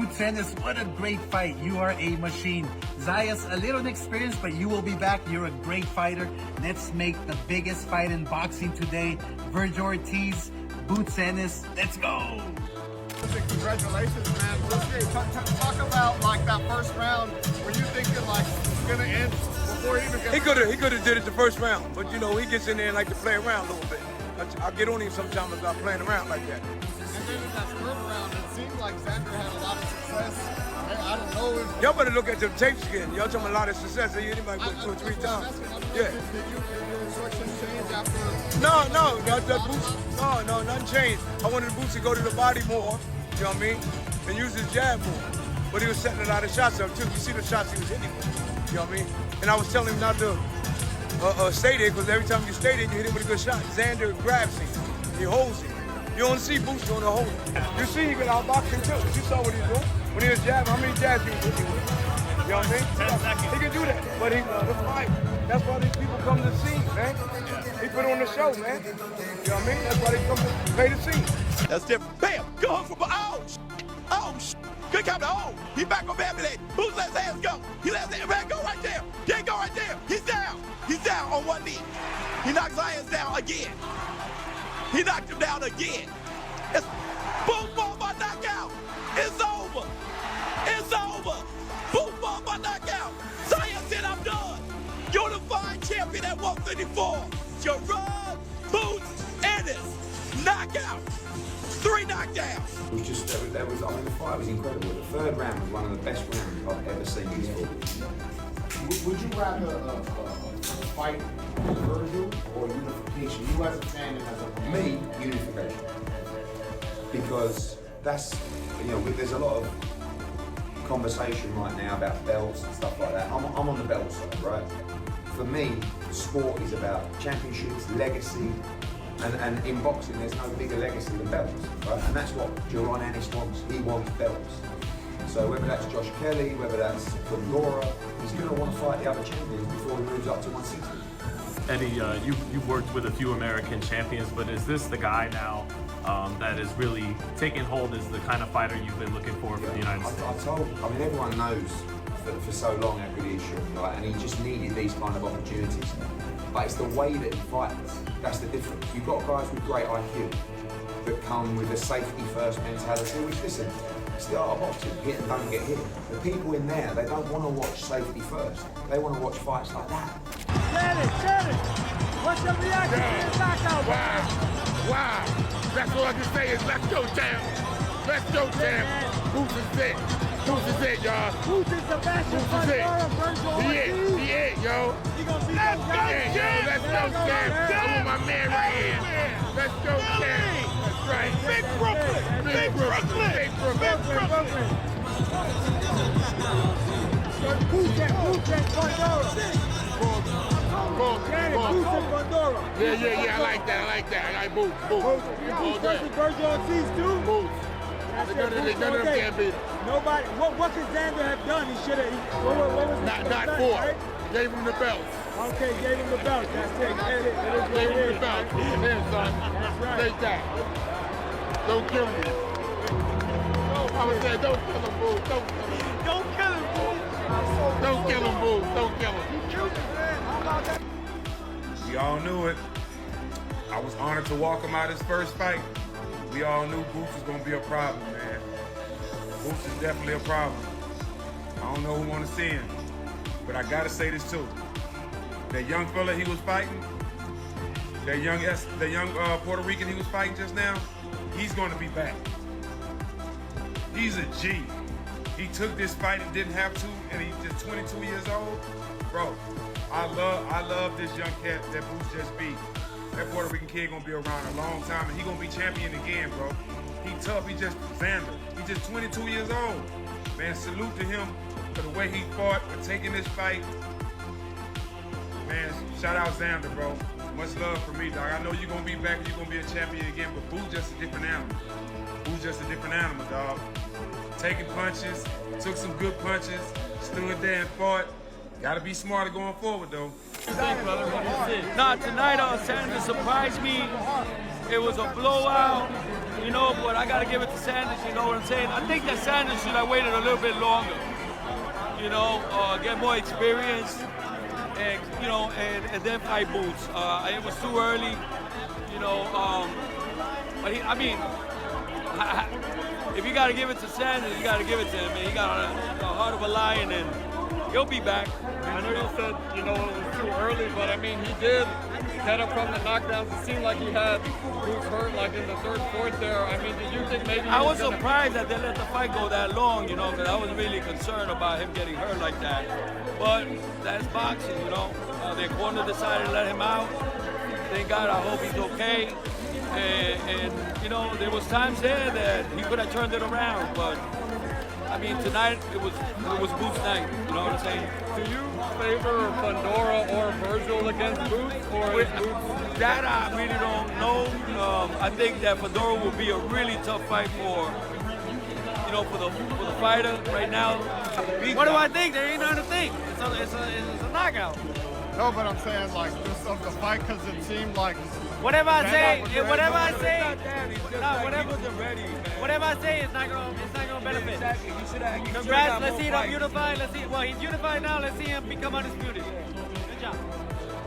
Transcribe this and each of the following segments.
Boots Ennis, what a great fight. You are a machine. Zayas, a little inexperienced, but you will be back. You're a great fighter. Let's make the biggest fight in boxing today. Virgil Ortiz, Boots Ennis, let's go. Congratulations, man. Talk about like that first round. Were you thinking like it's gonna end before he even gets? He could have did it the first round, but you know he gets in there and like to play around a little bit. I get on him sometimes about playing around like that. And then in that third round, it seemed like Xander had a lot of success. I don't know if y'all better look at the tapes again. Y'all talking a lot of success. They hit him like 2 or 3 times. Yeah. Did your instructions change after? No, nothing changed. I wanted the Boots to go to the body more, you know what I mean, and use his jab more. But he was setting a lot of shots up too. You see the shots he was hitting, you know what I mean? And I was telling him not to stay there, because every time you stay there, you hit him with a good shot. Xander grabs him, he holds him. You don't see Boots doing the holding. You see him in our boxing too. You saw what he was doing. When he was jabbing, how many jabs he was hitting with? You know what I mean? 10 seconds. He can do that, but he loves the fight. That's why these people come to see, man. He put on the show, man. You know what I mean? That's why they come to pay to see. That's different. Bam! Go home for good counter. Oh, he back on Bambi. Who's let Zayas go? He let Zayas man go right there. Can't go right there. He's down. He's down on one knee. He knocked Zayas down again. He knocked him down again. It's boom, boom, by knockout. It's over. It's over. Boom, boom, by knockout. Zayas said, I'm done. Unified champion at 154. Jaron Boots Ennis. Knockout. 3 knockdowns. It was just, I mean, the fight was incredible. The third round was one of the best rounds I've ever seen in sport. Would you rather a fight with Virgil or unification? You as a fan and as a Me, unification. Because that's, you know, there's a lot of conversation right now about belts and stuff like that. I'm on the belt side, right? For me, sport is about championships, legacy, and in boxing there's no bigger legacy than belts, right? And that's what Jaron Ennis wants. He wants belts. So whether that's Josh Kelly, whether that's Pandora, he's going to want to fight the other champions before he moves up to 160. Eddie, you've worked with a few American champions, but is this the guy now that is really taking hold as the kind of fighter you've been looking for the United States? I mean, everyone knows for so long how good he is, right? And he just needed these kind of opportunities. But it's the way that he fights. That's the difference. You've got guys with great IQ that come with a safety-first mentality, which, listen, it's the art of boxing. Hit and don't get hit. The people in there, they don't want to watch safety first. They want to watch fights like that. Shannon, what's your reaction to this knockout? Wow. That's all I can say is let's go, champ. Let's go, champ. Boots is it. Boots is it, y'all. Boots is the best. He is, yo. Let's go, champ. Let's go, champ. I'm with my man right here. Let's go, champ. That's right. Big Brooklyn. Big Brooklyn. Big Brooklyn. Yeah, I like that. I like Boots. Boots versus Virgil Ortiz too? Boots. None of them can't beat him. Nobody. What could Xander have done? He should have. What was not four. Right? Gave him the belt. Okay, gave him the belt. That's it. Gave him the belt. Here, son. That's right. Take that. Don't kill me. I would say, don't kill him, Boots. Don't kill him, Boots. Don't kill him, Boots. Don't kill him. You killed him, man. How about that? We all knew it. I was honored to walk him out his first fight. We all knew Boots was gonna be a problem, man. Boots is definitely a problem. I don't know who wanna see him, but I gotta say this too. That young fella he was fighting, that young Puerto Rican he was fighting just now, he's gonna be back. He's a G. He took this fight and didn't have to, and he's just 22 years old. Bro, I love this young cat that Boots just beat. That Puerto Rican kid gonna be around a long time, and he gonna be champion again, bro. He tough, he just Xander. He just 22 years old. Man, salute to him for the way he fought, for taking this fight. Man, shout out Xander, bro. Much love for me, dog. I know you're gonna be back, you're gonna be a champion again, but Boo's just a different animal. Boo's just a different animal, dog. Taking punches, took some good punches, stood there and fought. Gotta be smarter going forward, though. Nah, tonight Xander surprised me. It was a blowout, you know, but I gotta give it to Sanders, you know what I'm saying? I think that Sanders should have waited a little bit longer. You know, get more experience, and you know, and then fight Boots. It was too early, you know. But I mean, if you got to give it to Sanders, you got to give it to him. Man, he got a heart of a lion, and he'll be back. I know you said, you know, it was too early, but I mean, he did get up from the knockdowns. It seemed like he had Boots hurt like in the third, fourth there. I mean, did you think maybe I was surprised that they let the fight go that long, you know, because I was really concerned about him getting hurt like that. But that's boxing, you know. Their corner decided to let him out. Thank God, I hope he's okay. And you know, there was times there that he could have turned it around, but I mean, tonight it was Boots' night. You know what I'm saying? Do you favor Fundora or Virgil against Boots, or is Boots? That I really don't know. I think that Fundora will be a really tough fight for, you know, for the fighter right now. What do I think? There ain't nothing to think. It's a knockout. No, but I'm saying like just of the fight, because it seemed like Whatever I say, whatever I say, whatever I say is not gonna benefit. Exactly. Congrats. Let's see him unified. Let's see. Well, he's unified now. Let's see him become undisputed. Good job.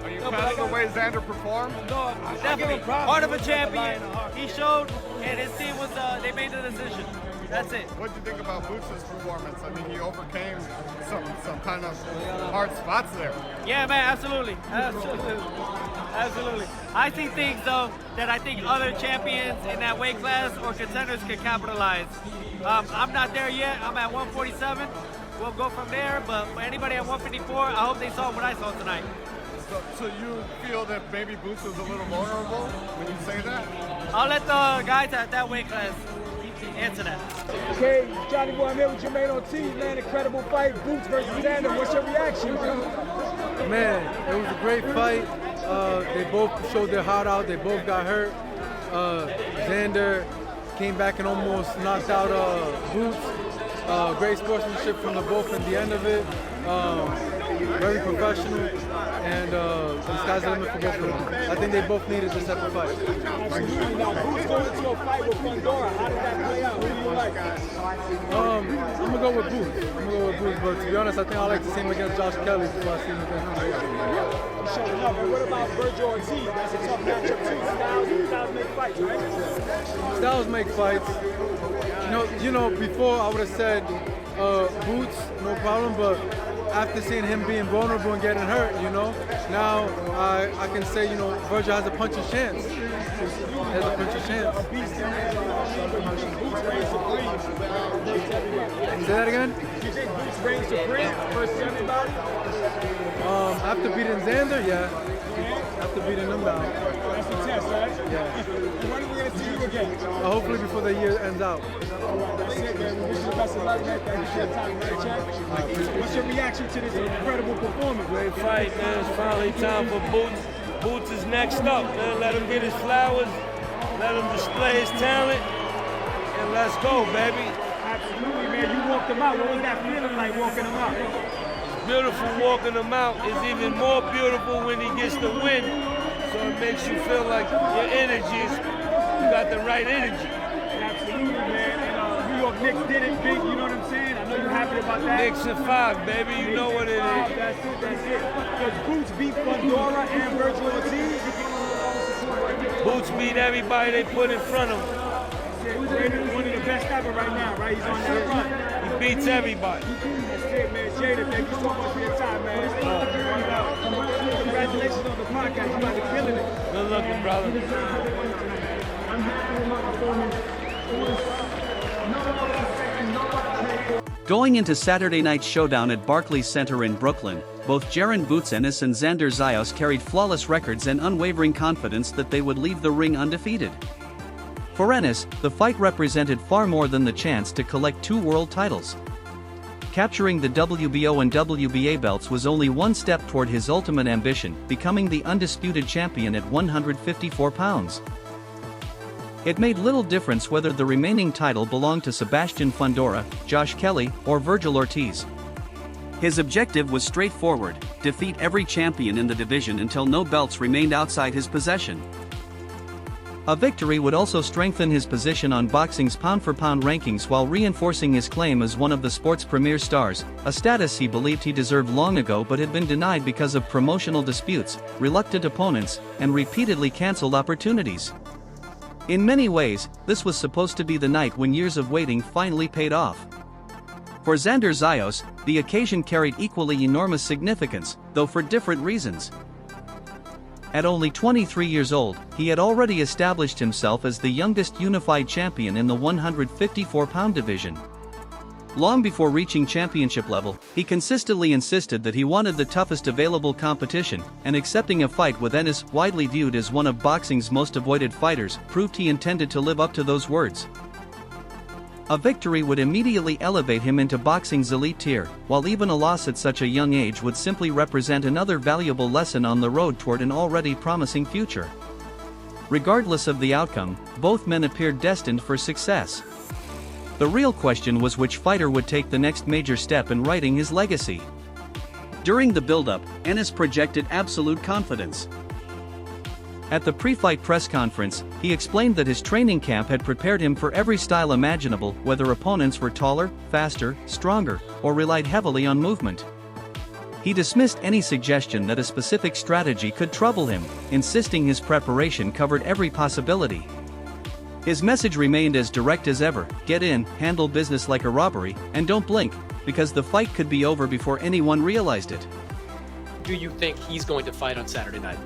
Are you proud of the way Xander performed? No, definitely. Heart of a champion. He showed, and his team was. They made the decision. That's it. What did you think about Boots' performance? I mean, he overcame some kind of hard spots there. Yeah, man, absolutely. I see things, though, that I think other champions in that weight class or contenders can capitalize. I'm not there yet. I'm at 147. We'll go from there, but for anybody at 154, I hope they saw what I saw tonight. So you feel that maybe Boots is a little vulnerable when you say that? I'll let the guys at that weight class answer that. Okay, Johnny Boy, I'm here with Jermaine Ortiz, man. Incredible fight, Boots versus Xander. What's your reaction, bro? Man, it was a great fight. They both showed their heart out. They both got hurt. Xander came back and almost knocked out Boots. Great sportsmanship from the both at the end of it. Very professional, and the sky's the limit for both of them. I think they both needed this type of fight. Now, Boots going into a fight with Fundora. How did that play out? Who do you like? I'm gonna go with Boots. But to be honest, I think I like to see him against Josh Kelly before I see him against him. Showing up. And what about Virgil Ortiz? That's a tough matchup too. Styles make fights, right? Styles make fights. You know, before I would have said Boots, no problem, but after seeing him being vulnerable and getting hurt, you know, now I can say, you know, Virgil has a puncher's chance. He has a puncher's chance. Say that again? You think Boots reigns supreme versus everybody? After beating Xander, yeah. After beating him down. That's the test, right? Yeah. When are we going to see you again? Hopefully before the year ends out. That's it, man. We wish you the best of luck, man. Thank you for your time, man. What's your reaction to this incredible performance? Great fight, man. It's finally time for Boots. Boots is next up, man. Let him get his flowers. Let him display his talent. And let's go, baby. Absolutely, man. You walked him out. What was that feeling like walking him out? It's beautiful walking him out. It's even more beautiful when he gets the win. So it makes you feel like your energy is, you got the right energy. Absolutely, man. And New York Knicks did it big, you know what I'm saying? I know you're happy about that. Knicks in 5, baby. You know what it is. That's it. Does Boots beat Fundora and Virgil Ortiz? Boots beat everybody they put in front of him. One of the best ever right now, right? He's on that run. He beats everybody. That's it, man. Jada, thank you so much for your time, man. Congratulations on the podcast. You guys are killing it. Good looking, brother. Going into Saturday night's showdown at Barclays Center in Brooklyn, both Jaron Ennis and Xander Zayas carried flawless records and unwavering confidence that they would leave the ring undefeated. For Ennis, the fight represented far more than the chance to collect 2 world titles. Capturing the WBO and WBA belts was only one step toward his ultimate ambition, becoming the undisputed champion at 154 pounds. It made little difference whether the remaining title belonged to Sebastian Fundora, Josh Kelly, or Virgil Ortiz. His objective was straightforward: defeat every champion in the division until no belts remained outside his possession. A victory would also strengthen his position on boxing's pound-for-pound rankings while reinforcing his claim as one of the sport's premier stars, a status he believed he deserved long ago but had been denied because of promotional disputes, reluctant opponents, and repeatedly cancelled opportunities. In many ways, this was supposed to be the night when years of waiting finally paid off. For Xander Zayas, the occasion carried equally enormous significance, though for different reasons. At only 23 years old, he had already established himself as the youngest unified champion in the 154-pound division. Long before reaching championship level, he consistently insisted that he wanted the toughest available competition, and accepting a fight with Ennis, widely viewed as one of boxing's most avoided fighters, proved he intended to live up to those words. A victory would immediately elevate him into boxing's elite tier, while even a loss at such a young age would simply represent another valuable lesson on the road toward an already promising future. Regardless of the outcome, both men appeared destined for success. The real question was which fighter would take the next major step in writing his legacy. During the build-up, Ennis projected absolute confidence. At the pre-fight press conference, he explained that his training camp had prepared him for every style imaginable, whether opponents were taller, faster, stronger, or relied heavily on movement. He dismissed any suggestion that a specific strategy could trouble him, insisting his preparation covered every possibility. His message remained as direct as ever: get in, handle business like a robbery, and don't blink, because the fight could be over before anyone realized it. Do you think he's going to fight on Saturday night?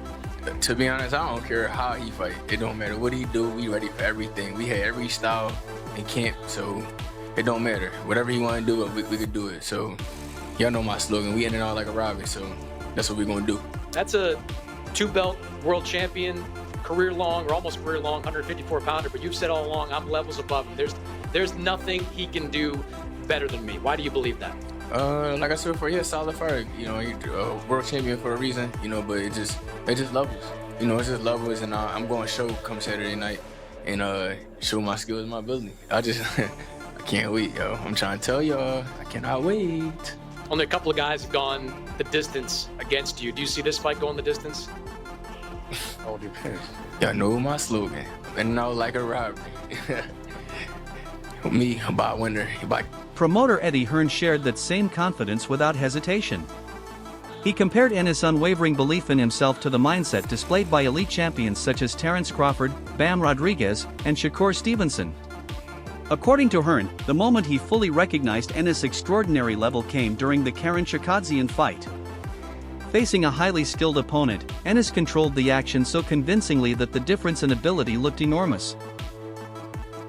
To be honest, I don't care how he fight. It don't matter what he do. We ready for everything. We had every style in camp, so it don't matter. Whatever he want to do, we could do it. So y'all know my slogan. We in and out like a robbery. So that's what we're gonna do. That's a 2-belt world champion, career-long or almost career-long 154-pounder. But you've said all along, I'm levels above him. There's nothing he can do better than me. Why do you believe that? Like I said before, yeah, solid fighter. You know, he's a world champion for a reason. You know, but it's just levels. You know, it's just levels, and I'm going to show come Saturday night and show my skills and my ability. I can't wait, yo. I'm trying to tell y'all, I cannot wait. Only a couple of guys have gone the distance against you. Do you see this fight going the distance? All depends. Y'all know my slogan. And now like a robbery. Me, about winner, about. Promoter Eddie Hearn shared that same confidence without hesitation. He compared Ennis' unwavering belief in himself to the mindset displayed by elite champions such as Terence Crawford, Bam Rodriguez, and Shakur Stevenson. According to Hearn, the moment he fully recognized Ennis' extraordinary level came during the Karen Chikadzian fight. Facing a highly skilled opponent, Ennis controlled the action so convincingly that the difference in ability looked enormous.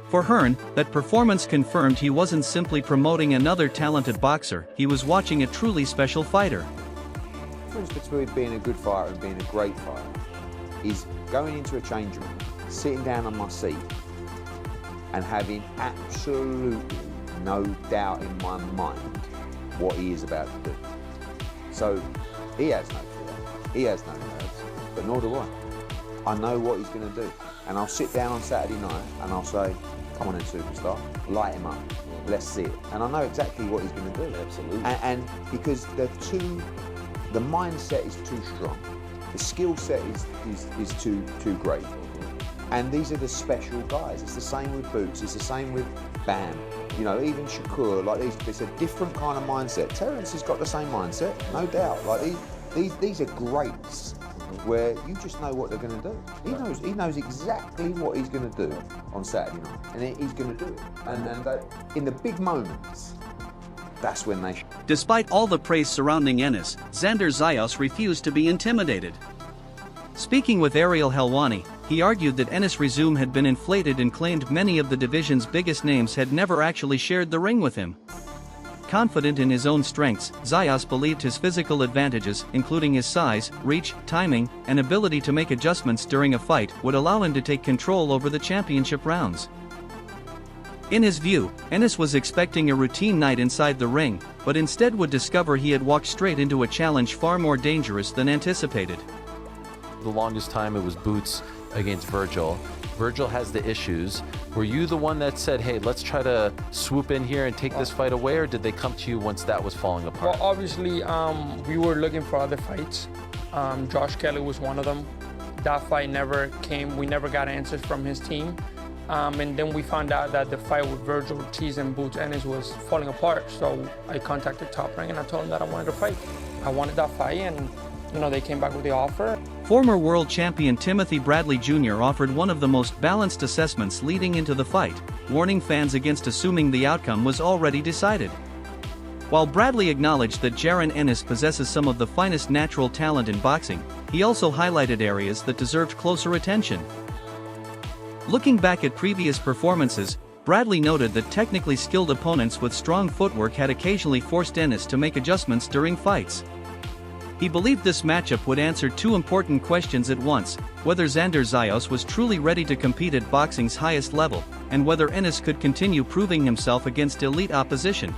For Hearn, that performance confirmed he wasn't simply promoting another talented boxer, he was watching a truly special fighter. The difference between being a good fighter and being a great fighter is going into a change room, sitting down on my seat, and having absolutely no doubt in my mind what he is about to do. So, he has no fear, he has no nerves, but nor do I. I know what he's going to do. And I'll sit down on Saturday night and I'll say, come on in, superstar, light him up, let's see it. And I know exactly what he's going to do. Absolutely. And because the mindset is too strong. The skill set is too great. And these are the special guys. It's the same with Boots, it's the same with Bam. You know, even Shakur, like it's a different kind of mindset. Terence has got the same mindset, no doubt. Like these are greats where you just know what they're going to do. He knows exactly what he's going to do on Saturday night, and he's going to do it. And that, in the big moments, that's when they. Despite all the praise surrounding Ennis, Xander Zayas refused to be intimidated. Speaking with Ariel Helwani, he argued that Ennis' resume had been inflated and claimed many of the division's biggest names had never actually shared the ring with him. Confident in his own strengths, Zayas believed his physical advantages, including his size, reach, timing, and ability to make adjustments during a fight, would allow him to take control over the championship rounds. In his view, Ennis was expecting a routine night inside the ring, but instead would discover he had walked straight into a challenge far more dangerous than anticipated. The longest time it was Boots against Virgil. Virgil has the issues. Were you the one that said, hey, let's try to swoop in here and take this fight away, or did they come to you once that was falling apart? Well, obviously, we were looking for other fights. Josh Kelly was one of them. that fight never came. We never got answers from his team. And then we found out that the fight with Virgil Ortiz and Boots Ennis was falling apart. So I contacted Top Rank and I told them that I wanted to fight. I wanted that fight, and they came back with the offer. Former world champion Timothy Bradley Jr. offered one of the most balanced assessments leading into the fight, warning fans against assuming the outcome was already decided. While Bradley acknowledged that Jaron Ennis possesses some of the finest natural talent in boxing, he also highlighted areas that deserved closer attention. Looking back at previous performances, Bradley noted that technically skilled opponents with strong footwork had occasionally forced Ennis to make adjustments during fights. He believed this matchup would answer two important questions at once: whether Xander Zayas was truly ready to compete at boxing's highest level, and whether Ennis could continue proving himself against elite opposition.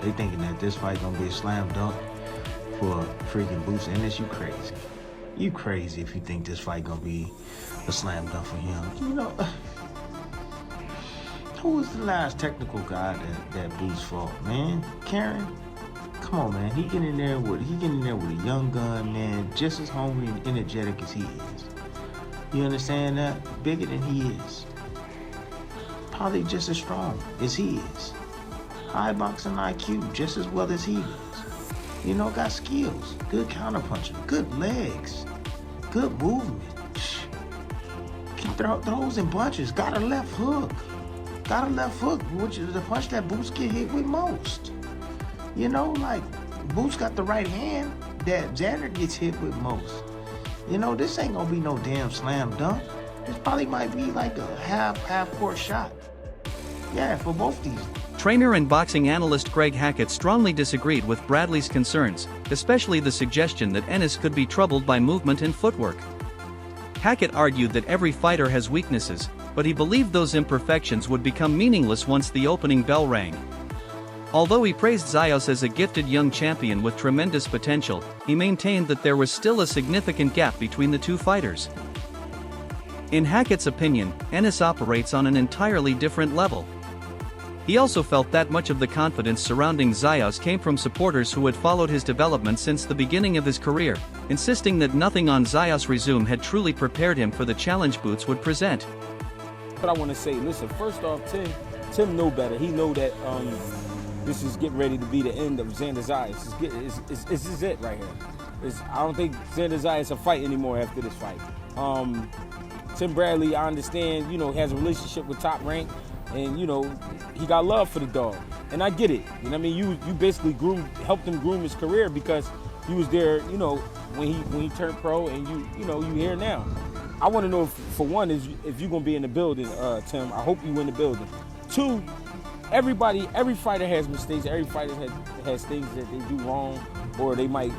They thinking that this fight gonna be a slam dunk for freaking Boots Ennis. You crazy. You crazy if you think this fight gonna be a slam dunk for him. Who was the last technical guy that Boots fought, man? Karen? Come on, man. He getting in there with a young gun, man, just as hungry and energetic as he is. You understand that? Bigger than he is. Probably just as strong as he is. High boxing IQ, just as well as he is. Got skills, good counterpunching, good legs, good movement. Throws and punches, got a left hook. Which is the punch that Boots get hit with most. Boots got the right hand that Xander gets hit with most. This ain't gonna be no damn slam dunk. This probably might be like a half-court shot. Yeah, for both these. Trainer and boxing analyst Greg Hackett strongly disagreed with Bradley's concerns, especially the suggestion that Ennis could be troubled by movement and footwork. Hackett argued that every fighter has weaknesses, but he believed those imperfections would become meaningless once the opening bell rang. Although he praised Zayas as a gifted young champion with tremendous potential, he maintained that there was still a significant gap between the two fighters. In Hackett's opinion, Ennis operates on an entirely different level. He also felt that much of the confidence surrounding Zayas came from supporters who had followed his development since the beginning of his career, insisting that nothing on Zayas' resume had truly prepared him for the challenge Boots would present. What I want to say, listen, first off, Tim know better. He know that this is getting ready to be the end of Xander Zayas. This is it right here. I don't think Xander Zayas will fight anymore after this fight. Tim Bradley, I understand, has a relationship with Top Rank. And he got love for the dog, and I get it. You basically helped him groom his career because you was there, when he turned pro, and you here now. I want to know, for one, if you're gonna be in the building, Tim. I hope you in the building. Two, every fighter has mistakes. Every fighter has things that they do wrong or they might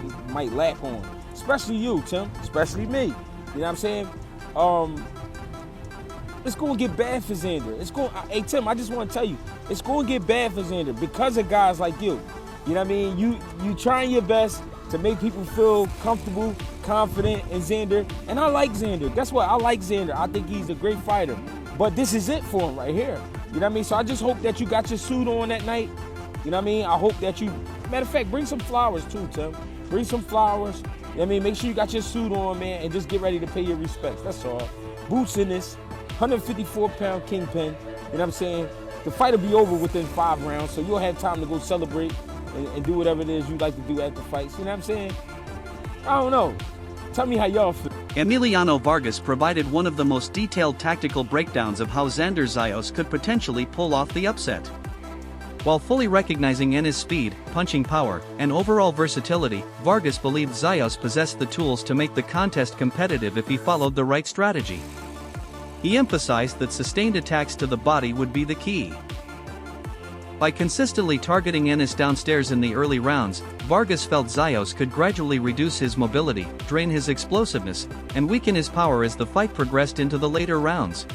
lack on. Especially you, Tim. Especially me. You know what I'm saying? It's going to get bad for Xander. Hey, Tim, I just want to tell you, it's going to get bad for Xander because of guys like you. You know what I mean? You trying your best to make people feel comfortable, confident in Xander. And I like Xander. Guess what? I like Xander. I think he's a great fighter. But this is it for him right here. You know what I mean? So I just hope that you got your suit on that night. You know what I mean? I hope that you, matter of fact, bring some flowers too, Tim. Bring some flowers. You know what I mean? Make sure you got your suit on, man, and just get ready to pay your respects. That's all. Boots Ennis. 154-pound kingpin, you know what I'm saying? The fight will be over within 5 rounds, so you'll have time to go celebrate and do whatever it is you like to do at the fights. You know what I'm saying? I don't know. Tell me how y'all feel. Emiliano Vargas provided one of the most detailed tactical breakdowns of how Xander Zayas could potentially pull off the upset. While fully recognizing Ennis' speed, punching power, and overall versatility, Vargas believed Zayas possessed the tools to make the contest competitive if he followed the right strategy. He emphasized that sustained attacks to the body would be the key. By consistently targeting Ennis downstairs in the early rounds, Vargas felt Zayas could gradually reduce his mobility, drain his explosiveness, and weaken his power as the fight progressed into the later rounds.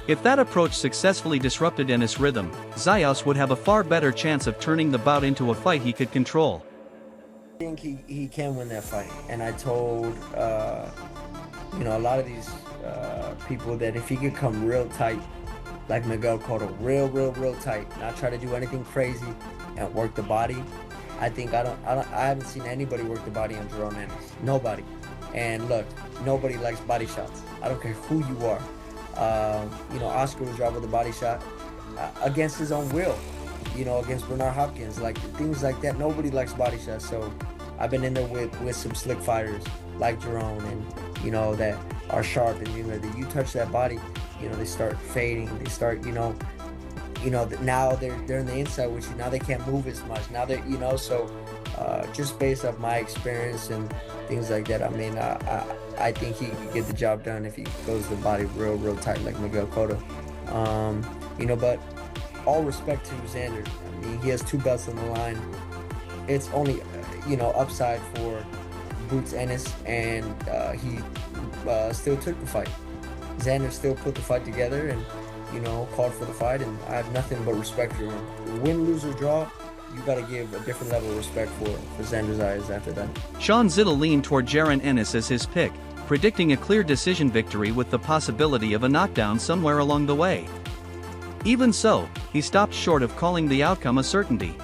If that approach successfully disrupted Ennis' rhythm, Zayas would have a far better chance of turning the bout into a fight he could control. I think he can win that fight, and I told a lot of these people that if he could come real tight, like Miguel Cotto, real tight, not try to do anything crazy and work the body. I think I haven't seen anybody work the body on Jaron Ennis. Nobody. And look, nobody likes body shots. I don't care who you are. Oscar was dropped with a body shot against his own will, against Bernard Hopkins, like things like that. Nobody likes body shots. So I've been in there with some slick fighters like Jaron, and that are sharp, and that you touch that body, they start fading. They start, now they're in the inside with you. Now they can't move as much. Now they, so just based off my experience and things like that, I mean, I think he could get the job done if he goes to the body real tight like Miguel Cotto. But all respect to Xander. I mean, he has 2 belts on the line. It's only, upside for Boots Ennis, and he still took the fight. Xander still put the fight together and, called for the fight, and I have nothing but respect for him. Win, lose, or draw, you got to give a different level of respect for Xander Zayas after that. Sean Zittel leaned toward Jaron Ennis as his pick, predicting a clear decision victory with the possibility of a knockdown somewhere along the way. Even so, he stopped short of calling the outcome a certainty.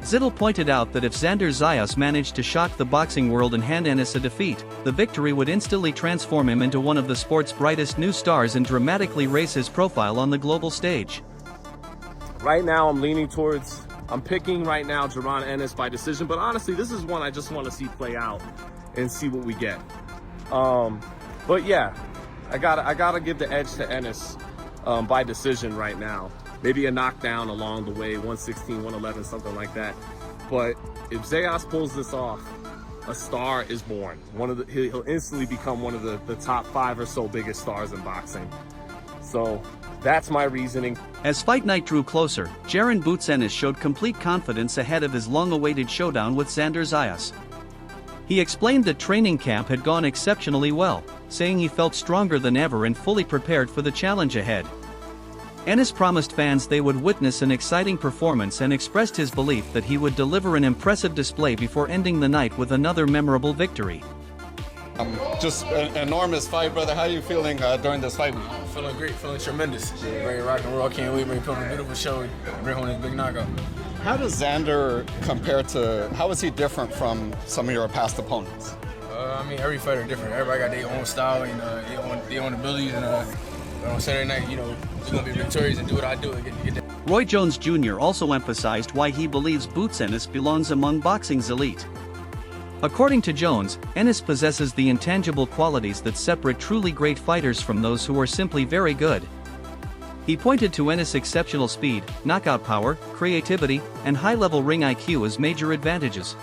Zittel pointed out that if Xander Zayas managed to shock the boxing world and hand Ennis a defeat, the victory would instantly transform him into one of the sport's brightest new stars and dramatically raise his profile on the global stage. Right now, I'm picking right now Jaron Ennis by decision, but honestly, this is one I just want to see play out and see what we get. But yeah, I gotta give the edge to Ennis by decision right now. Maybe a knockdown along the way, 116, 111, something like that. But if Zayas pulls this off, a star is born. He'll instantly become one of the top 5 or so biggest stars in boxing. So that's my reasoning. As fight night drew closer, Jaron Boots Ennis showed complete confidence ahead of his long-awaited showdown with Xander Zayas. He explained that training camp had gone exceptionally well, saying he felt stronger than ever and fully prepared for the challenge ahead. Ennis promised fans they would witness an exciting performance and expressed his belief that he would deliver an impressive display before ending the night with another memorable victory. Just an enormous fight, brother. How are you feeling during this fight? Feeling great, feeling tremendous. Ready to rock and roll. Can't wait to put on a beautiful show and bring home this big knockout. How does Xander compare to, how is he different from some of your past opponents? Every fighter different. Everybody got their own style and their own abilities. And on Saturday night, we're going to be victorious and do what I do. Roy Jones Jr. also emphasized why he believes Boots Ennis belongs among boxing's elite. According to Jones, Ennis possesses the intangible qualities that separate truly great fighters from those who are simply very good. He pointed to Ennis' exceptional speed, knockout power, creativity, and high-level ring IQ as major advantages.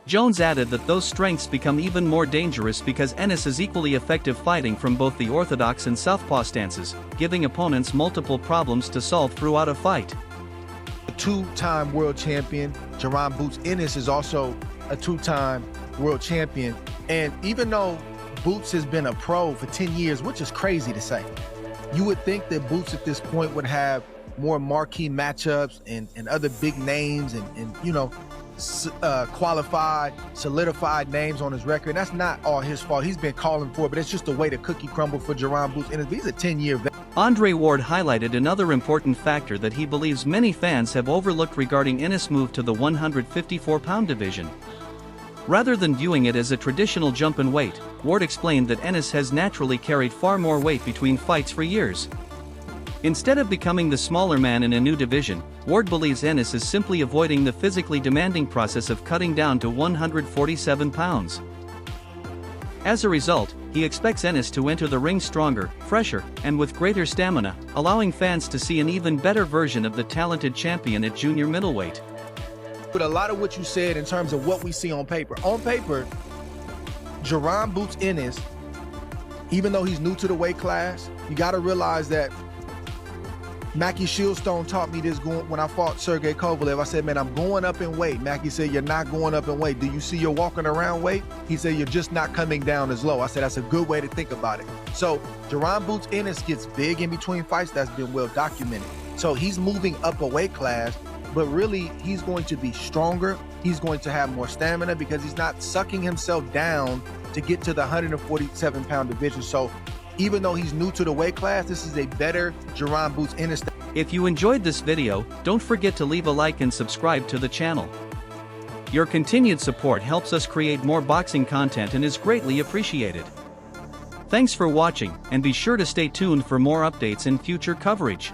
Jones added that those strengths become even more dangerous because Ennis is equally effective fighting from both the orthodox and southpaw stances, giving opponents multiple problems to solve throughout a fight. A 2-time world champion, Jaron Boots Ennis is also a 2-time world champion. And even though Boots has been a pro for 10 years, which is crazy to say, you would think that Boots at this point would have more marquee matchups and other big names and qualified, solidified names on his record. And that's not all his fault. He's been calling for it, but it's just the way the cookie crumbled for Jaron Boots Ennis. He's a 10-year vet. Andre Ward highlighted another important factor that he believes many fans have overlooked regarding Ennis' move to the 154-pound division. Rather than viewing it as a traditional jump in weight, Ward explained that Ennis has naturally carried far more weight between fights for years. Instead of becoming the smaller man in a new division, Ward believes Ennis is simply avoiding the physically demanding process of cutting down to 147 pounds. As a result, he expects Ennis to enter the ring stronger, fresher, and with greater stamina, allowing fans to see an even better version of the talented champion at junior middleweight. But a lot of what you said in terms of what we see on paper, Jaron Boots Ennis, even though he's new to the weight class, you got to realize that Mackie Shieldstone taught me this when I fought Sergey Kovalev. I said, man, I'm going up in weight. Mackie said, you're not going up in weight. Do you see you're walking around weight? He said, you're just not coming down as low. I said, that's a good way to think about it. So Jaron Boots Ennis gets big in between fights. That's been well documented. So he's moving up a weight class, but really he's going to be stronger. He's going to have more stamina because he's not sucking himself down to get to the 147-pound division. So even though he's new to the weight class, this is a better Jaron Boots Ennis. If you enjoyed this video, don't forget to leave a like and subscribe to the channel. Your continued support helps us create more boxing content and is greatly appreciated. Thanks for watching, and be sure to stay tuned for more updates and future coverage.